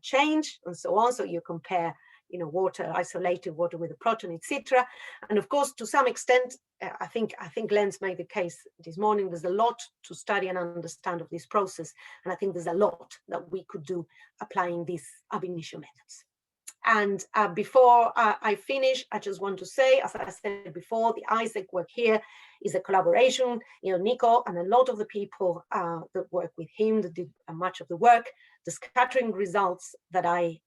B: change and so on. So you compare water, isolated water with a proton, etc. And of course, to some extent, I think Len's made the case this morning, there's a lot to study and understand of this process. And I think there's a lot that we could do applying these ab initio methods. And before I finish, I just want to say, as I said before, the Isaac work here is a collaboration. Nico and a lot of the people that work with him that did much of the work. The scattering results that I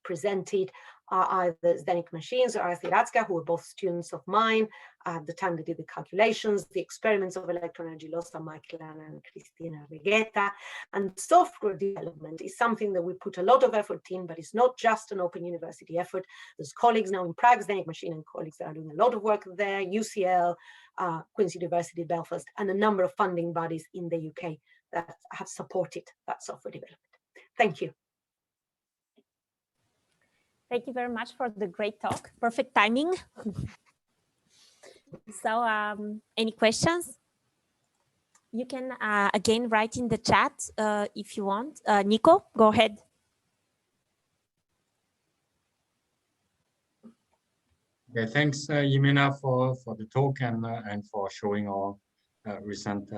B: presented are either Zdenek Machines or Arthur Ratska, who were both students of mine at the time they did the calculations. The experiments of electron energy loss are Michael and Cristina Reghetta. And software development is something that we put a lot of effort in, but it's not just an open university effort. There's colleagues now in Prague, Zdenek Machine, and colleagues that are doing a lot of work there, UCL, Queen's University Belfast, and a number of funding bodies in the UK that have supported that software development. Thank you.
A: Thank you very much for the great talk. Perfect timing. So any questions? You can again write in the chat if you want. Nico, go ahead.
C: Okay, thanks, Jimena, for the talk and for showing our recent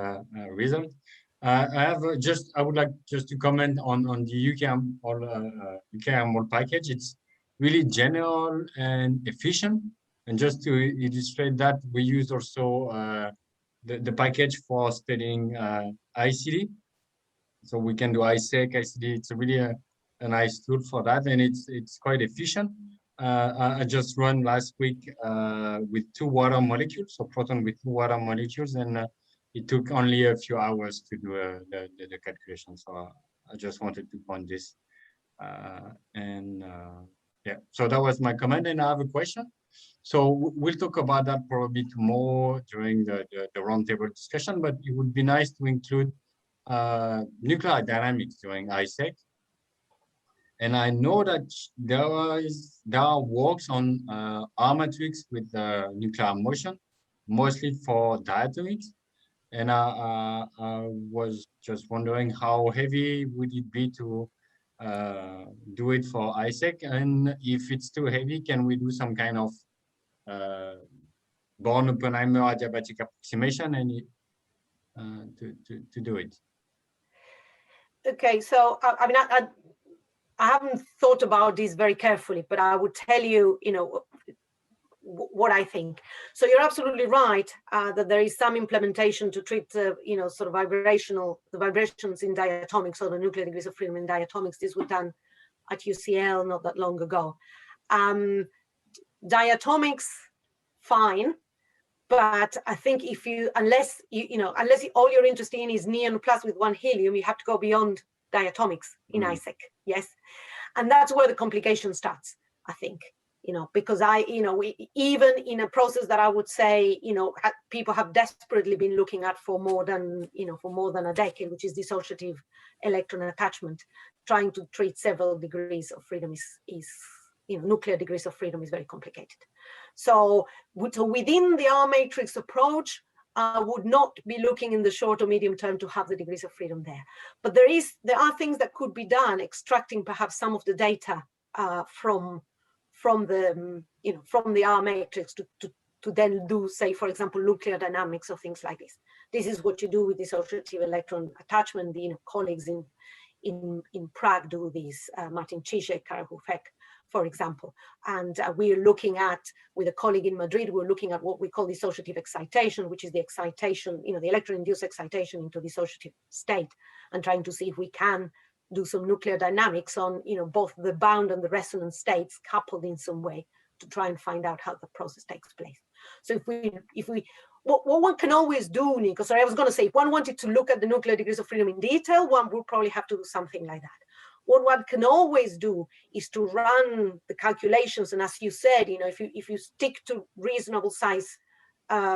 C: results. I would like just to comment on the UK package. It's really general and efficient. And just to illustrate that, we use also the package for studying ICD. So we can do ISEC, ICD. It's really a nice tool for that, and it's quite efficient. I just run last week with 2 water molecules, so proton with 2 water molecules, and it took only a few hours to do the calculation. So I just wanted to point this. Yeah, so that was my comment, and I have a question. So we'll talk about that probably tomorrow during the roundtable discussion, but it would be nice to include nuclear dynamics during ISEC. And I know that there are works on R matrix with nuclear motion, mostly for diatomics. And I was just wondering how heavy would it be to do it for ISEC, and if it's too heavy, can we do some kind of Born-Oppenheimer adiabatic approximation and to do it?
B: Okay, so I mean, I haven't thought about this very carefully, but I would tell you, what I think. So you're absolutely right that there is some implementation to treat, sort of the vibrations in diatomics, or the nuclear degrees of freedom in diatomics. This was done at UCL not that long ago. Diatomics, fine, but I think unless all you're interested in is neon plus with 1 helium, you have to go beyond diatomics in ISEC, yes, and that's where the complication starts, I think. Because even in a process that I would say, people have desperately been looking at for more than a decade, which is dissociative electron attachment, trying to treat several degrees of freedom is nuclear degrees of freedom is very complicated. So within the R matrix approach, I would not be looking in the short or medium term to have the degrees of freedom there. But there are things that could be done, extracting perhaps some of the data from the R matrix to then do, say, for example, nuclear dynamics or things like this. This is what you do with dissociative electron attachment. Colleagues in Prague do this, Martin Čížek, Karel Hufek, for example. And we're looking at, with a colleague in Madrid, we're looking at what we call dissociative excitation, which is the excitation, the electron-induced excitation into dissociative state, and trying to see if we can do some nuclear dynamics on, both the bound and the resonance states coupled in some way to try and find out how the process takes place. So what one can always do, Nico, sorry, I was going to say, if one wanted to look at the nuclear degrees of freedom in detail, one would probably have to do something like that. What one can always do is to run the calculations, and as you said, if you stick to reasonable size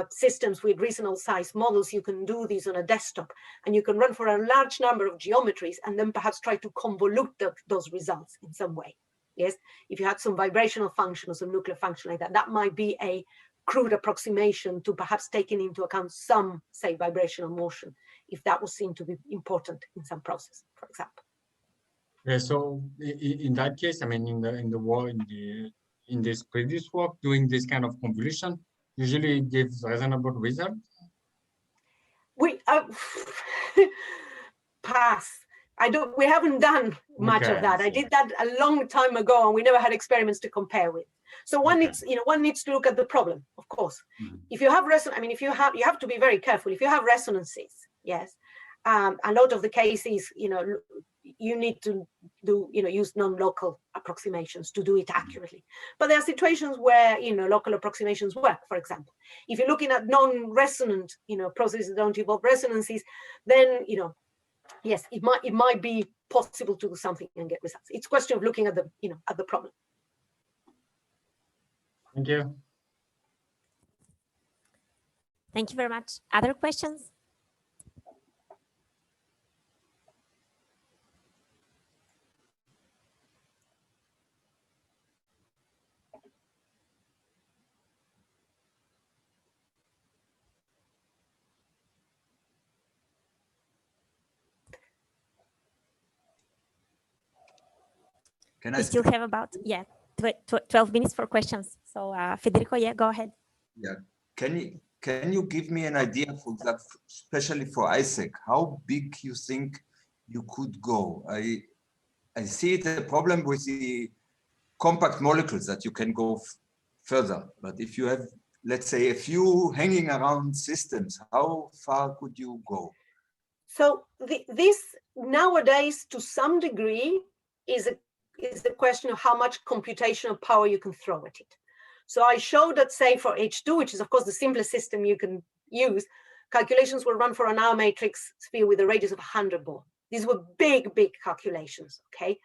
B: systems with reasonable size models, you can do these on a desktop, and you can run for a large number of geometries, and then perhaps try to convolute those results in some way. Yes, if you had some vibrational function or some nuclear function like that, that might be a crude approximation to perhaps taking into account some, say, vibrational motion, if that was seen to be important in some process, for example.
C: Yeah. So in that case, I mean, in this previous work, doing this kind of convolution usually gives reasonable result.
B: We pass. We haven't done much of that. I did that a long time ago, and we never had experiments to compare with. So one needs to look at the problem, of course. If you have you have to be very careful. If you have resonances, yes, a lot of the cases, you need to do, use non-local approximations to do it accurately. But there are situations where, local approximations work, for example. If you're looking at non-resonant, processes that don't involve resonances, then, yes, it might be possible to do something and get results. It's a question of looking at the problem.
C: Thank you.
A: Thank you very much. Other questions? We still have about 12 minutes for questions. So Federico, go ahead.
D: Yeah, can you give me an idea for that, especially for ISEC, how big you think you could go? I see it a problem with the compact molecules that you can go further, but if you have, let's say, a few hanging around systems, how far could you go?
B: So this nowadays, to some degree, is a question of how much computational power you can throw at it. So I showed that, say, for H2, which is of course the simplest system you can use, calculations were run for an hour matrix sphere with a radius of 100 Bohr. These were big calculations, okay?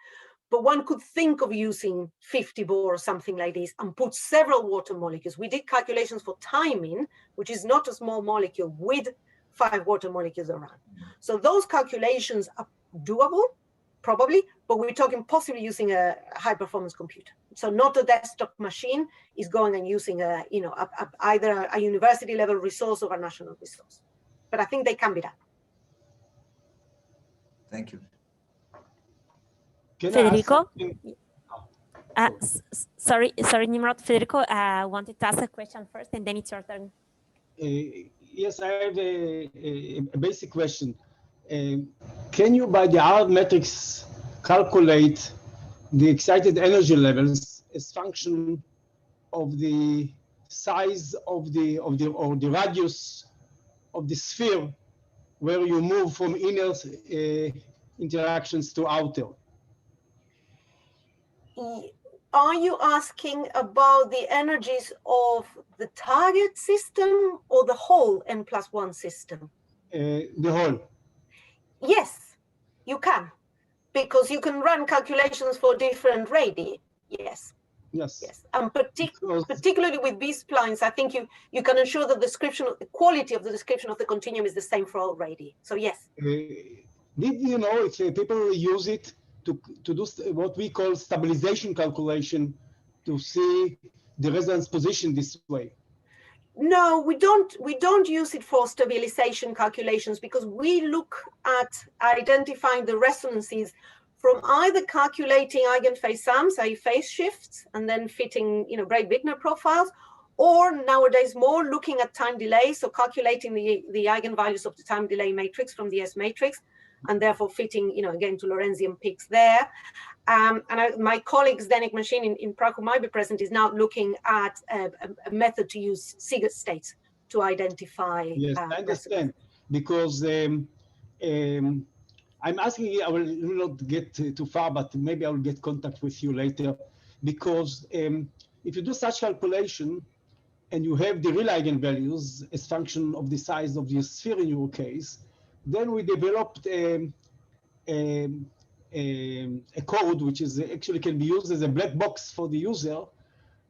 B: But one could think of using 50 Bohr or something like this and put several water molecules. We did calculations for thymine, which is not a small molecule, with 5 water molecules around. So those calculations are doable, probably, but we're talking possibly using a high-performance computer. So not a desktop machine, is going and using either a university-level resource or a national resource. But I think they can be done.
D: Thank you.
A: Federico? Sorry, Nimrod. Federico wanted to ask a question first, and then it's your turn.
E: Yes, I have a basic question. Can you, by the hard metrics, calculate the excited energy levels as function of the size of the radius of the sphere where you move from inner interactions to outer?
B: Are you asking about the energies of the target system or the whole N+1 system?
E: The whole.
B: Yes, you can, because you can run calculations for different radii. Yes.
E: Yes.
B: Yes, and particularly with B-splines, I think you can ensure that the quality of the description of the continuum is the same for all radii. So yes.
E: Did you know if people use it to do what we call stabilization calculation to see the resonance position this way?
B: No, we don't use it for stabilization calculations, because we look at identifying the resonances from either calculating eigenphase sums, i.e. phase shifts, and then fitting Bragg-Bittner profiles, or nowadays more looking at time delay, so calculating the eigenvalues of the time delay matrix from the S matrix, and therefore fitting, again, to Lorentzian peaks there. My colleague Zdenek Machine in Prague, who might be present, is now looking at a method to use Siegert states to identify.
E: Yes, I understand, because I'm asking you, I will not get too far, but maybe I will get contact with you later, because if you do such calculation and you have the real eigenvalues as function of the size of the sphere in your case, then we developed a code which is actually can be used as a black box for the user,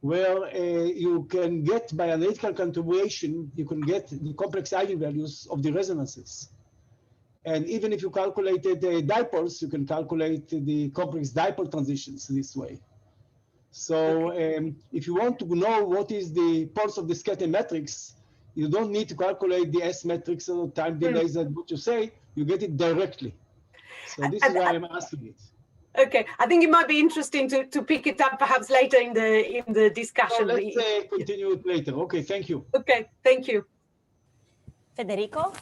E: where you can get, by analytical continuation, you can get the complex eigenvalues of the resonances. And even if you calculated the dipoles, you can calculate the complex dipole transitions this way. So if you want to know what is the pulse of the scatter matrix, you don't need to calculate the S matrix or time delays and what you say, you get it directly. So this is why I'm asking it.
B: Okay, I think it might be interesting to pick it up perhaps later in the discussion.
E: So let's continue it later. Okay, thank you.
B: Okay, thank you.
A: Federico?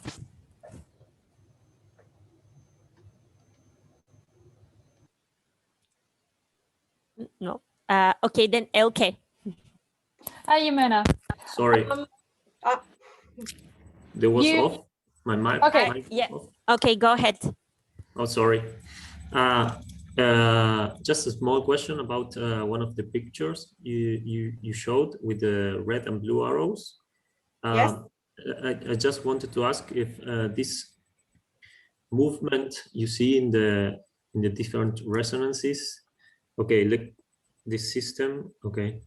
A: No. Okay, then Elke.
F: Hi, Jimena.
G: Sorry. There was off. My mic.
F: Okay.
G: Mic
A: Yeah.
G: off.
A: Okay, go ahead.
G: Oh, sorry. Just a small question about one of the pictures you showed with the red and blue arrows.
B: Yes.
G: I just wanted to ask if this movement you see in the different resonances. Okay, look, this system. Okay,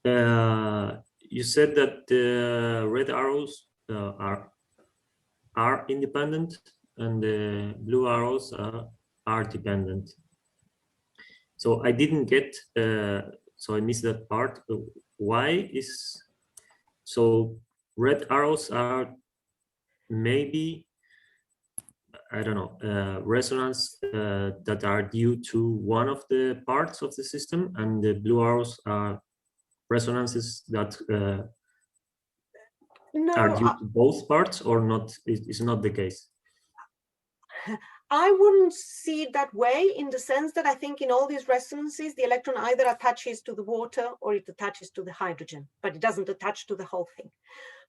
G: you said that the red arrows are independent and the blue arrows are dependent. So I didn't get, so I missed that part. Why is, so red arrows are maybe, I don't know, resonance that are due to one of the parts of the system, and the blue arrows are resonances that are due to both parts, or not? Is not the case?
B: I wouldn't see it that way, in the sense that I think in all these resonances, the electron either attaches to the water or it attaches to the hydrogen, but it doesn't attach to the whole thing.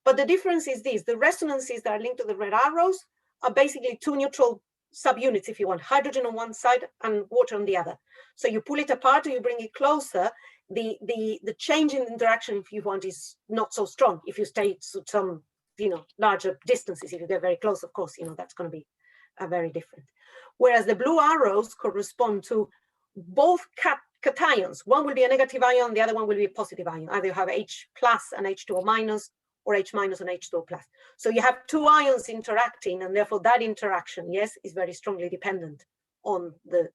B: But the difference is this: the resonances that are linked to the red arrows are basically two neutral subunits, if you want, hydrogen on one side and water on the other. So you pull it apart or you bring it closer, the change in interaction, if you want, is not so strong. If you stay to some, larger distances, if you get very close, of course, that's going to be very different. Whereas the blue arrows correspond to both cations. One will be a negative ion, the other one will be a positive ion. Either you have H plus and H2O minus, or H minus and H2O plus. So you have two ions interacting, and therefore that interaction, yes, is very strongly dependent on the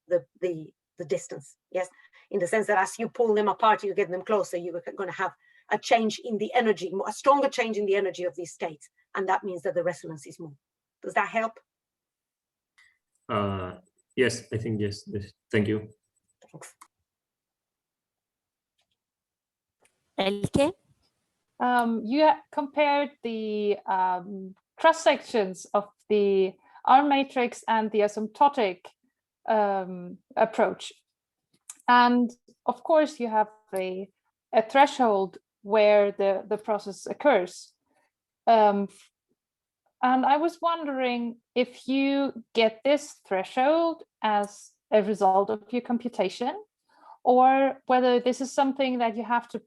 B: distance, yes, in the sense that as you pull them apart, you get them closer, you're going to have a change in the energy, a stronger change in the energy of these states, and that means that the resonance is more. Does that help?
G: Yes, I think yes. Thank you.
B: Thanks.
A: Elke?
F: You compared the cross sections of the R matrix and the asymptotic approach, and of course you have a threshold where the process occurs. And I was wondering if you get this threshold as a result of your computation, or whether this is something that you have to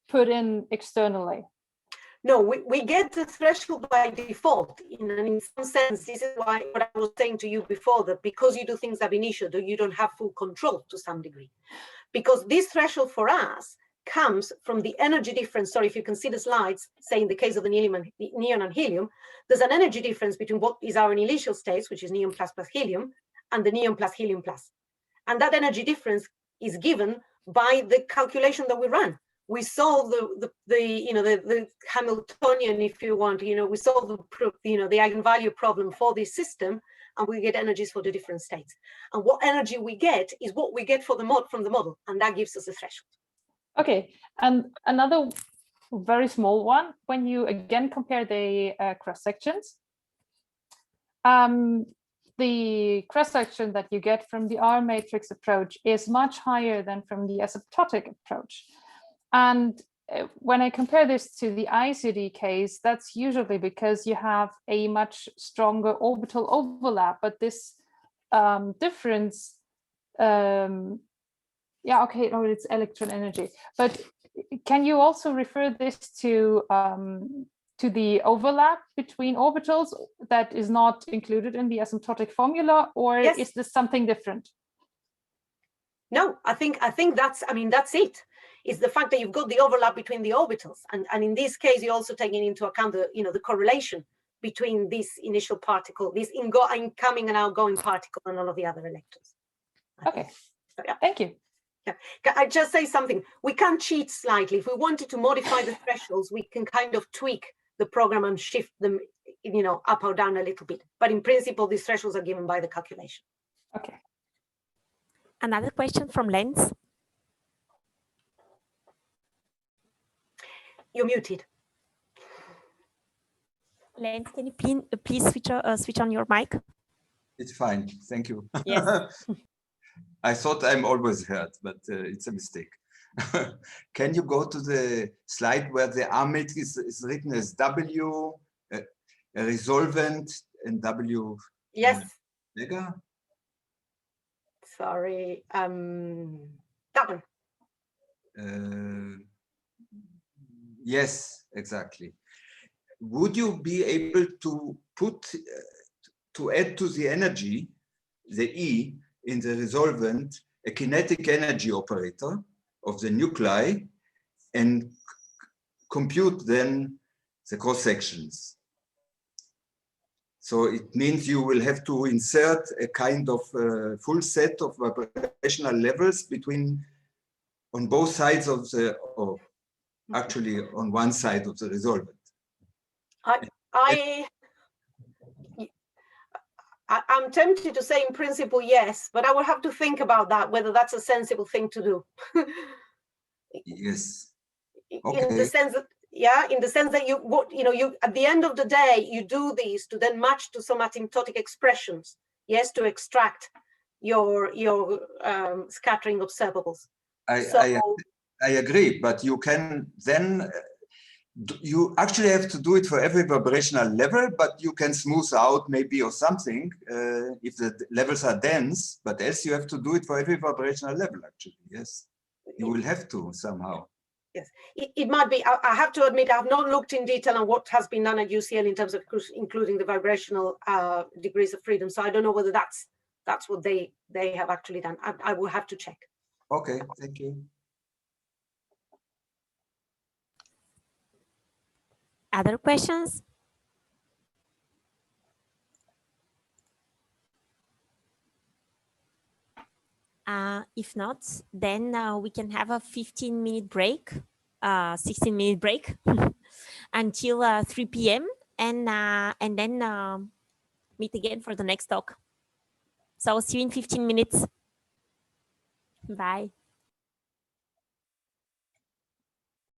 F: put in externally.
B: No, we get the threshold by default. In some sense, this is why what I was saying to you before, that because you do things ab initio, you don't have full control to some degree. Because this threshold for us comes from the energy difference. Sorry, if you can see the slides, say in the case of the neon and helium, there's an energy difference between what is our initial states, which is neon plus helium, and the neon plus helium plus. And that energy difference is given by the calculation that we run. We solve the Hamiltonian, if you want, we solve the eigenvalue problem for this system, and we get energies for the different states. And what energy we get is what we get from the model, and that gives us a threshold.
F: Okay, and another very small one, when you again compare the cross sections, the cross section that you get from the R matrix approach is much higher than from the asymptotic approach. And when I compare this to the ICD case, that's usually because you have a much stronger orbital overlap, but this difference, yeah, okay, no, it's electron energy. But can you also refer this to the overlap between orbitals that is not included in the asymptotic formula, or
B: yes.
F: Is this something different?
B: No, I think that's it. It's the fact that you've got the overlap between the orbitals, and in this case, you're also taking into account the correlation between this initial particle, this incoming and outgoing particle, and all of the other electrons.
F: Okay,
B: so, yeah.
F: Thank you.
B: Yeah. Can I just say something? We can cheat slightly. If we wanted to modify the thresholds, we can kind of tweak the program and shift them, up or down a little bit. But in principle, these thresholds are given by the calculation.
F: Okay.
A: Another question from Lenz.
B: You're muted.
A: Lenz, can you please switch on your mic?
D: It's fine. Thank you.
A: Yes.
D: I thought I'm always heard, but it's a mistake. Can you go to the slide where the R matrix is written as W, a resolvent, and W?
B: Yes.
D: Mega?
B: Sorry, that one.
D: Yes, exactly. Would you be able to to add to the energy, the E in the resolvent, a kinetic energy operator of the nuclei and compute then the cross sections? So it means you will have to insert a kind of full set of vibrational levels between on both sides of the, or actually on one side of the resolvent.
B: I'm tempted to say in principle, yes, but I will have to think about that, whether that's a sensible thing to do.
D: Yes.
B: In the sense that, yeah, in the sense that you at the end of the day, you do these to then match to some asymptotic expressions, yes, to extract your scattering observables.
D: I agree, but you can then, you actually have to do it for every vibrational level, but you can smooth out maybe or something if the levels are dense, but else you have to do it for every vibrational level actually, yes. You will have to somehow.
B: Yes, it might be. I have to admit, I've not looked in detail on what has been done at UCL in terms of including the vibrational degrees of freedom. So I don't know whether that's what they have actually done. I will have to check.
D: Okay, thank you.
A: Other questions? If not, then we can have a 15-minute break, 16-minute break until 3 p.m. and then meet again for the next talk. So see you in 15 minutes. Bye.